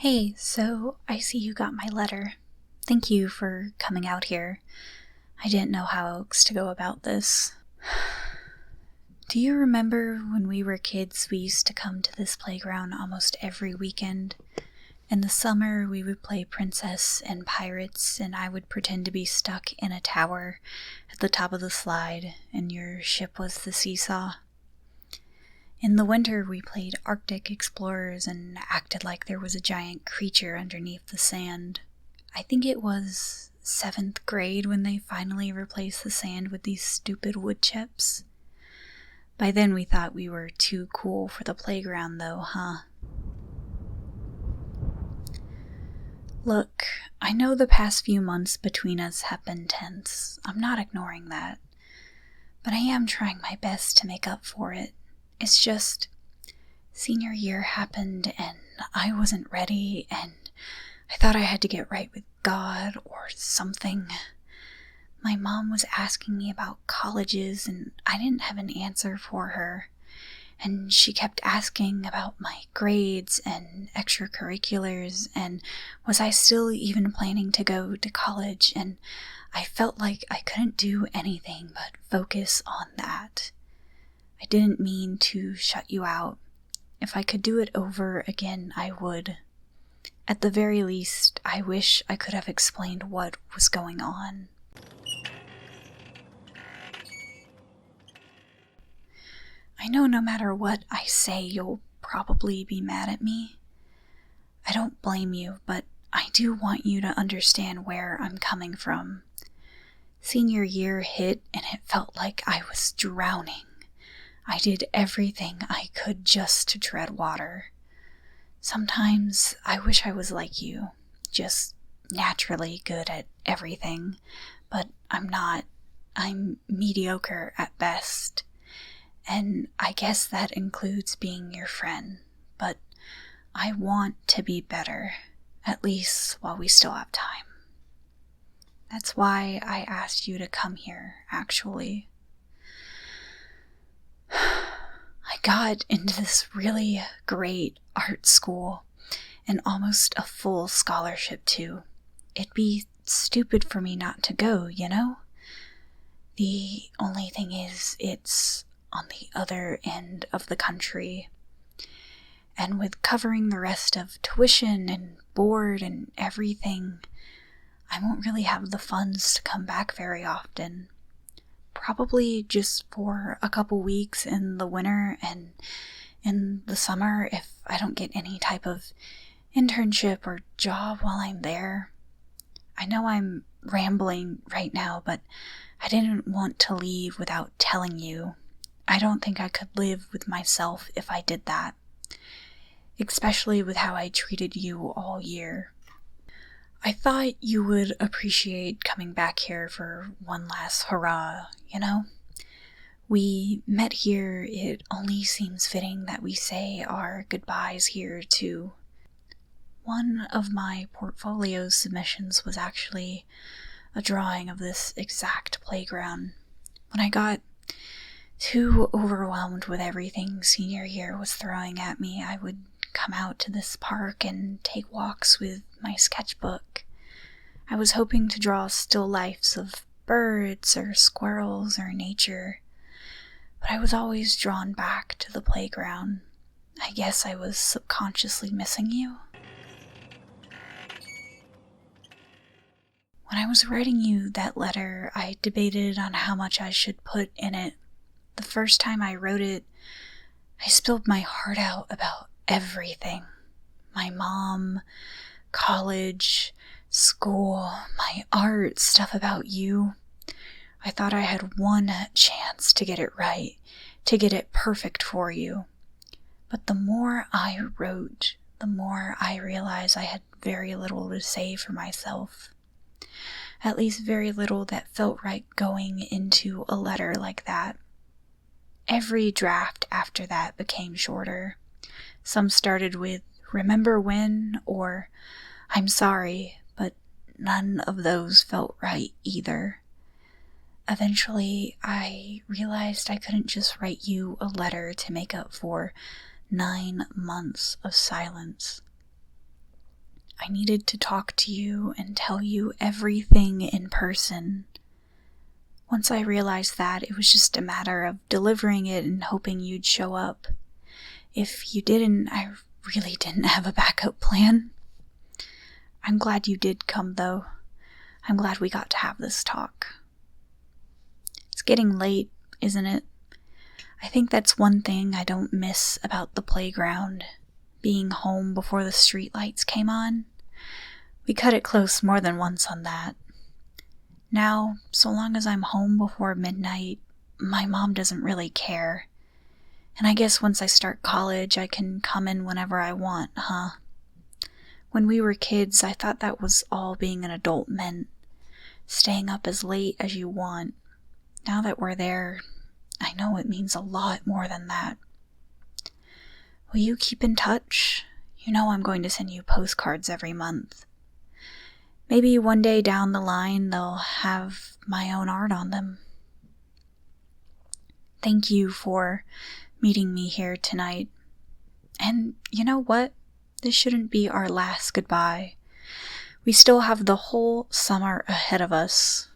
Hey, so I see you got my letter. Thank you for coming out here. I didn't know how else to go about this. Do you remember when we were kids, we used to come to this playground almost every weekend? In the summer, we would play princess and pirates, and I would pretend to be stuck in a tower at the top of the slide, and your ship was the seesaw. In the winter, we played Arctic explorers and acted like there was a giant creature underneath the sand. I think it was 7th grade when they finally replaced the sand with these stupid wood chips. By then we thought we were too cool for the playground though, huh? Look, I know the past few months between us have been tense. I'm not ignoring that. But I am trying my best to make up for it. It's just, senior year happened and I wasn't ready and I thought I had to get right with God or something. My mom was asking me about colleges and I didn't have an answer for her. And she kept asking about my grades and extracurriculars and was I still even planning to go to college, and I felt like I couldn't do anything but focus on that. I didn't mean to shut you out. If I could do it over again, I would. At the very least, I wish I could have explained what was going on. I know no matter what I say, you'll probably be mad at me. I don't blame you, but I do want you to understand where I'm coming from. Senior year hit and it felt like I was drowning. I did everything I could just to tread water. Sometimes I wish I was like you, just naturally good at everything, but I'm not. I'm mediocre at best. And I guess that includes being your friend, but I want to be better, at least while we still have time. That's why I asked you to come here, actually. I got into this really great art school, and almost a full scholarship too. It'd be stupid for me not to go, you know? The only thing is, it's on the other end of the country. And with covering the rest of tuition and board and everything, I won't really have the funds to come back very often. Probably just for a couple weeks in the winter and in the summer if I don't get any type of internship or job while I'm there. I know I'm rambling right now, but I didn't want to leave without telling you. I don't think I could live with myself if I did that, especially with how I treated you all year. I thought you would appreciate coming back here for one last hurrah, you know? We met here, it only seems fitting that we say our goodbyes here too. One of my portfolio submissions was actually a drawing of this exact playground. When I got too overwhelmed with everything senior year was throwing at me, I would come out to this park and take walks with my sketchbook. I was hoping to draw still lifes of birds or squirrels or nature, but I was always drawn back to the playground. I guess I was subconsciously missing you. When I was writing you that letter, I debated on how much I should put in it. The first time I wrote it, I spilled my heart out about everything. My mom, college, school, my art, stuff about you. I thought I had one chance to get it right, to get it perfect for you. But the more I wrote, the more I realized I had very little to say for myself. At least very little that felt right going into a letter like that. Every draft after that became shorter. Some started with, "Remember when?" or "I'm sorry," but none of those felt right either. Eventually, I realized I couldn't just write you a letter to make up for 9 months of silence. I needed to talk to you and tell you everything in person. Once I realized that, it was just a matter of delivering it and hoping you'd show up. If you didn't, I really didn't have a backup plan. I'm glad you did come, though. I'm glad we got to have this talk. It's getting late, isn't it? I think that's one thing I don't miss about the playground, being home before the streetlights came on. We cut it close more than once on that. Now, so long as I'm home before midnight, my mom doesn't really care. And I guess once I start college, I can come in whenever I want, huh? When we were kids, I thought that was all being an adult meant. Staying up as late as you want. Now that we're there, I know it means a lot more than that. Will you keep in touch? You know I'm going to send you postcards every month. Maybe one day down the line they'll have my own art on them. Thank you for meeting me here tonight. And you know what? This shouldn't be our last goodbye. We still have the whole summer ahead of us.